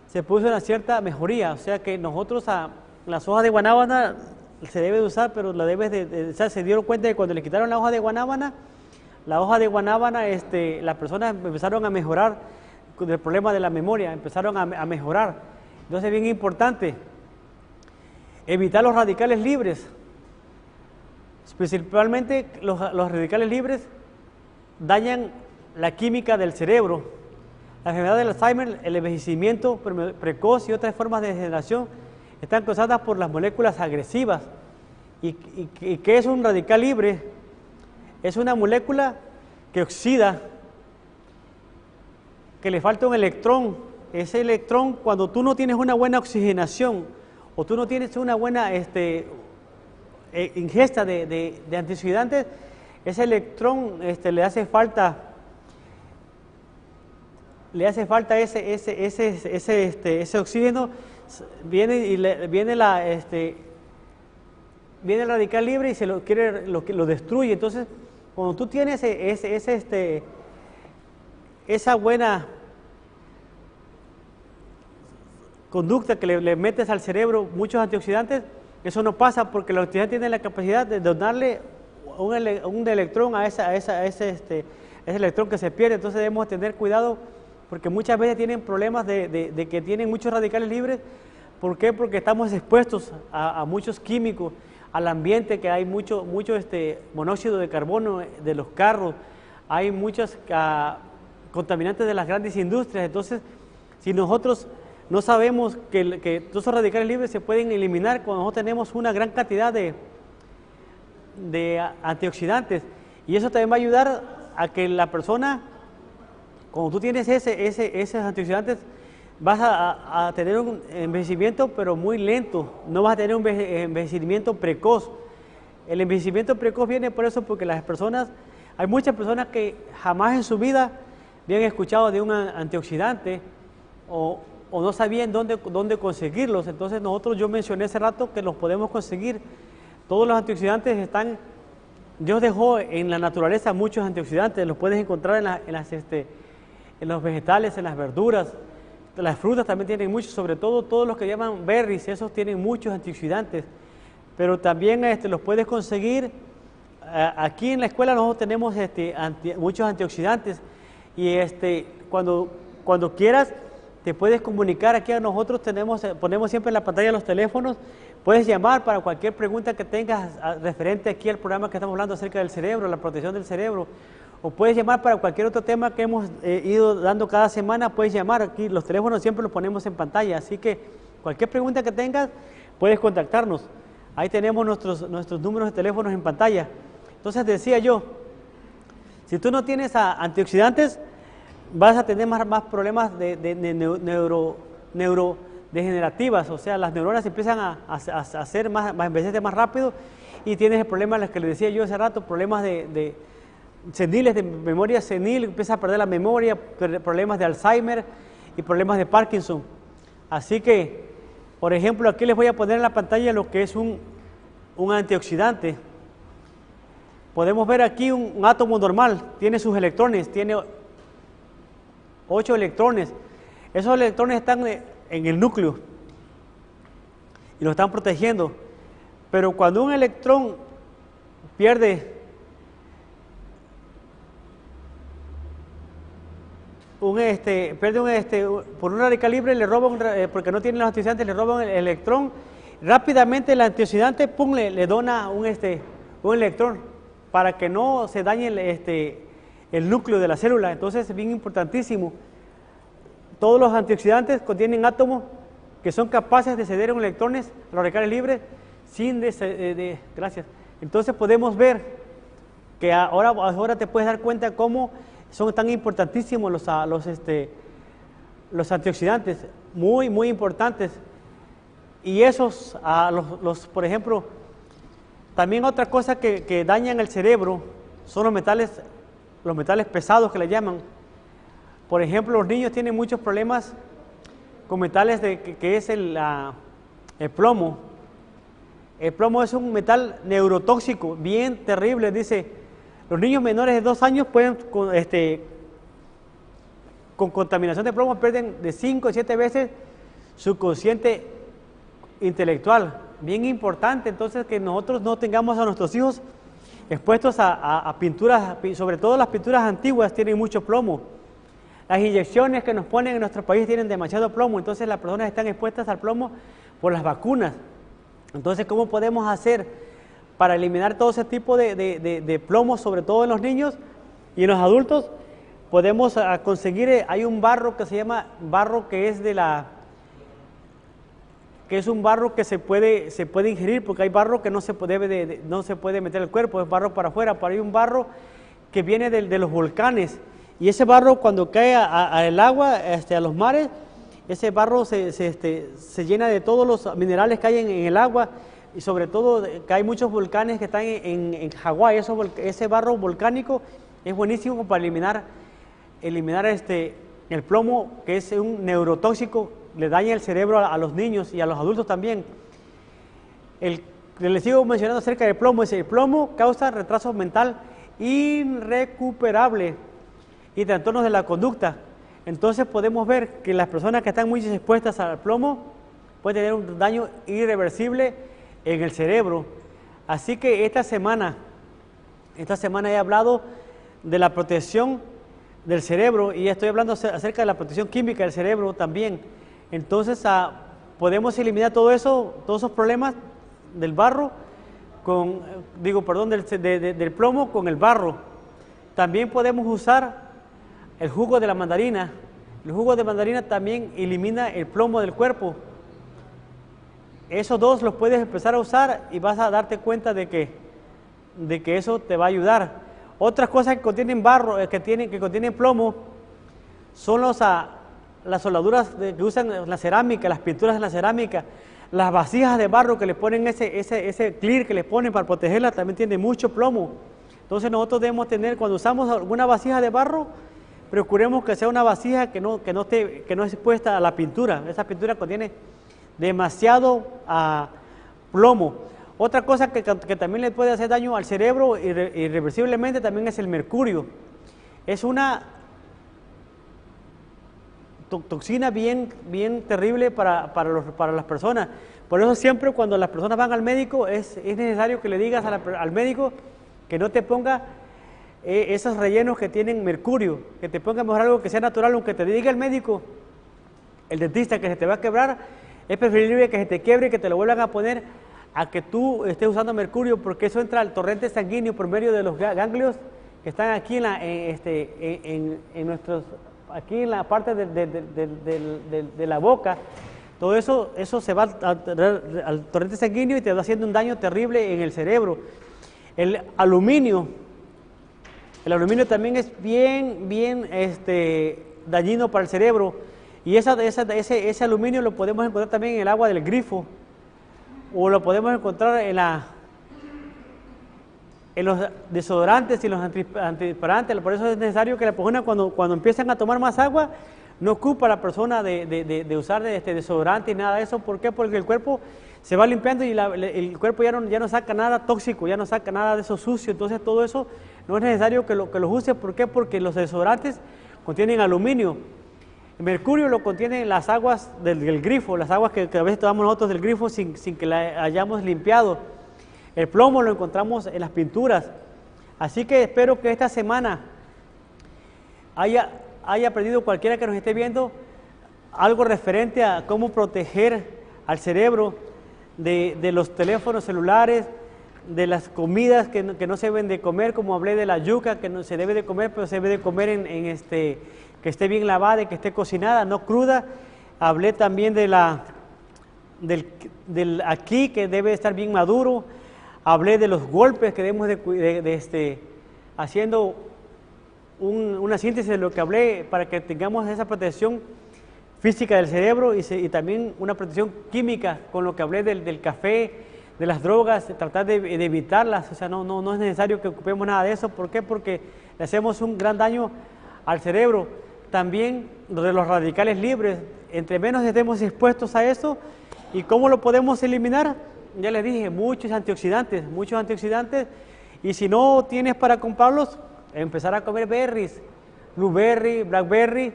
se puso una cierta mejoría, o sea que nosotros las hojas de guanábana se debe de usar, pero la debes de usar. Se dieron cuenta de que cuando le quitaron la hoja de guanábana, las personas empezaron a mejorar con el problema de la memoria, empezaron a mejorar. Entonces es bien importante evitar los radicales libres, principalmente los radicales libres dañan la química del cerebro. La enfermedad del Alzheimer, el envejecimiento precoz y otras formas de degeneración están causadas por las moléculas agresivas. ¿Y qué es un radical libre? Es una molécula que oxida, que le falta un electrón. Ese electrón, cuando tú no tienes una buena oxigenación o tú no tienes una buena ingesta de antioxidantes, ese electrón le hace falta ese oxígeno, viene el radical libre y lo destruye. Entonces, cuando tú tienes esa buena conducta que le metes al cerebro muchos antioxidantes, eso no pasa porque los antioxidantes tienen la capacidad de donarle un electrón a ese electrón que se pierde. Entonces debemos tener cuidado porque muchas veces tienen problemas de que tienen muchos radicales libres. ¿Por qué? Porque estamos expuestos a muchos químicos, al ambiente, que hay mucho monóxido de carbono de los carros, hay muchos contaminantes de las grandes industrias. Entonces, si nosotros no sabemos que todos esos radicales libres se pueden eliminar cuando nosotros tenemos una gran cantidad de antioxidantes, y eso también va a ayudar a que la persona, cuando tú tienes esos antioxidantes, vas a tener un envejecimiento pero muy lento, no vas a tener un envejecimiento precoz. El envejecimiento precoz viene por eso, porque hay muchas personas que jamás en su vida habían escuchado de un antioxidante o no sabían dónde conseguirlos. Entonces yo mencioné hace rato que los podemos conseguir. Todos los antioxidantes Dios dejó en la naturaleza muchos antioxidantes, los puedes encontrar en los vegetales, en las verduras. Las frutas también tienen muchos, sobre todo todos los que llaman berries, esos tienen muchos antioxidantes, pero también los puedes conseguir. Aquí en la escuela nosotros tenemos muchos antioxidantes, y cuando quieras te puedes comunicar aquí a nosotros. Ponemos siempre en la pantalla los teléfonos, puedes llamar para cualquier pregunta que tengas referente aquí al programa que estamos hablando acerca del cerebro, la protección del cerebro. O puedes llamar para cualquier otro tema que hemos ido dando cada semana, puedes llamar aquí, los teléfonos siempre los ponemos en pantalla, así que cualquier pregunta que tengas, puedes contactarnos. Ahí tenemos nuestros números de teléfonos en pantalla. Entonces decía yo, si tú no tienes antioxidantes, vas a tener más problemas de neurodegenerativas, o sea, las neuronas empiezan a hacer envejecer más rápido, y tienes el problema, los que les decía yo hace rato, problemas seniles, de memoria senil, empieza a perder la memoria, problemas de Alzheimer y problemas de Parkinson. Así que, por ejemplo, aquí les voy a poner en la pantalla lo que es un antioxidante. Podemos ver aquí un átomo normal, tiene sus electrones, tiene 8 electrones. Esos electrones están en el núcleo y nos están protegiendo. Pero cuando un electrón pierde por un radical libre, le roban, porque no tiene los antioxidantes, le roban el electrón, rápidamente el antioxidante, pum, le dona un electrón para que no se dañe el núcleo de la célula. Entonces es bien importantísimo. Todos los antioxidantes contienen átomos que son capaces de ceder electrones a los radicales libres sin gracias. Entonces podemos ver que ahora te puedes dar cuenta cómo son tan importantísimos los antioxidantes, muy, muy importantes. Y esos, por ejemplo, también otra cosa que dañan el cerebro son los metales pesados que le llaman. Por ejemplo, los niños tienen muchos problemas con metales que es el plomo. El plomo es un metal neurotóxico, bien terrible. Dice, los niños menores de 2 años pueden, con contaminación de plomo, pierden de 5 a 7 veces su cociente intelectual. Bien importante, entonces, que nosotros no tengamos a nuestros hijos expuestos a pinturas, sobre todo las pinturas antiguas tienen mucho plomo. Las inyecciones que nos ponen en nuestro país tienen demasiado plomo, entonces las personas están expuestas al plomo por las vacunas. Entonces, ¿cómo podemos hacer para eliminar todo ese tipo de plomo, sobre todo en los niños y en los adultos? Podemos conseguir, hay un barro que se llama barro que es un barro que se puede ingerir, porque hay barro que no se puede meter al cuerpo, es barro para afuera, pero hay un barro que viene de los volcanes, y ese barro cuando cae al agua, a los mares, ese barro se llena de todos los minerales que hay en el agua, y sobre todo que hay muchos volcanes que están en Hawái. Ese barro volcánico es buenísimo para eliminar el plomo, que es un neurotóxico, le daña el cerebro a los niños y a los adultos también. Les sigo mencionando acerca del plomo. El plomo causa retraso mental irrecuperable y trastornos de la conducta. Entonces podemos ver que las personas que están muy expuestas al plomo pueden tener un daño irreversible en el cerebro. Así que esta semana he hablado de la protección del cerebro y estoy hablando acerca de la protección química del cerebro también. Entonces podemos eliminar todos esos problemas del barro del plomo con el barro. También podemos usar el jugo de la mandarina. El jugo de mandarina también elimina el plomo del cuerpo. Esos dos los puedes empezar a usar y vas a darte cuenta de que eso te va a ayudar. Otras cosas que contienen barro, que contienen plomo, son las soldaduras que usan la cerámica, las pinturas de la cerámica, las vasijas de barro que le ponen ese clear que le ponen para protegerla, también tiene mucho plomo. Entonces nosotros debemos tener, cuando usamos alguna vasija de barro, procuremos que sea una vasija que no es expuesta a la pintura. Esa pintura contiene demasiado plomo. Otra cosa que también le puede hacer daño al cerebro irreversiblemente también es el mercurio. Es una toxina bien terrible para las personas. Por eso siempre cuando las personas van al médico es necesario que le digas al médico que no te ponga esos rellenos que tienen mercurio, que te ponga mejor algo que sea natural. Aunque te diga el médico, el dentista, que se te va a quebrar, es preferible que se te quiebre y que te lo vuelvan a poner a que tú estés usando mercurio, porque eso entra al torrente sanguíneo por medio de los ganglios que están aquí aquí en la parte de la boca. Todo eso se va al torrente sanguíneo y te va haciendo un daño terrible en el cerebro. El aluminio también es bien dañino para el cerebro, y ese aluminio lo podemos encontrar también en el agua del grifo, o lo podemos encontrar en los desodorantes y los antiperspirantes. Por eso es necesario que la persona cuando empiecen a tomar más agua, no ocupa la persona de usar desodorante y nada de eso. ¿Por qué? Porque el cuerpo se va limpiando y el cuerpo ya no saca nada tóxico, ya no saca nada de eso sucio. Entonces todo eso no es necesario que los use. ¿Por qué? Porque los desodorantes contienen aluminio. El mercurio lo contienen las aguas del grifo, las aguas que a veces tomamos nosotros del grifo sin que la hayamos limpiado. El plomo lo encontramos en las pinturas. Así que espero que esta semana haya aprendido cualquiera que nos esté viendo algo referente a cómo proteger al cerebro de los teléfonos celulares, de las comidas que no se deben de comer, como hablé de la yuca, que no se debe de comer, pero se debe de comer que esté bien lavada y que esté cocinada, no cruda. Hablé también de del aquí, que debe estar bien maduro. Hablé de los golpes que debemos haciendo una síntesis de lo que hablé para que tengamos esa protección física del cerebro y también una protección química con lo que hablé del café, de las drogas, tratar de evitarlas. O sea, no es necesario que ocupemos nada de eso. ¿Por qué? Porque le hacemos un gran daño al cerebro. También de los radicales libres, entre menos estemos expuestos a eso. ¿Y cómo lo podemos eliminar? Ya les dije, muchos antioxidantes. Y si no tienes para comprarlos, empezar a comer berries, blueberry, blackberry.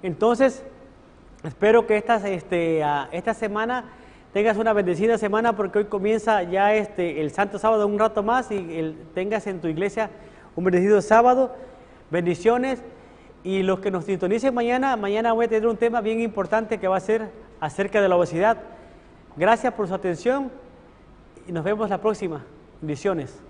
Entonces, espero que esta semana tengas una bendecida semana, porque hoy comienza ya el Santo Sábado un rato más y tengas en tu iglesia un bendecido sábado. Bendiciones. Y los que nos sintonicen mañana voy a tener un tema bien importante que va a ser acerca de la obesidad. Gracias por su atención y nos vemos la próxima. Bendiciones.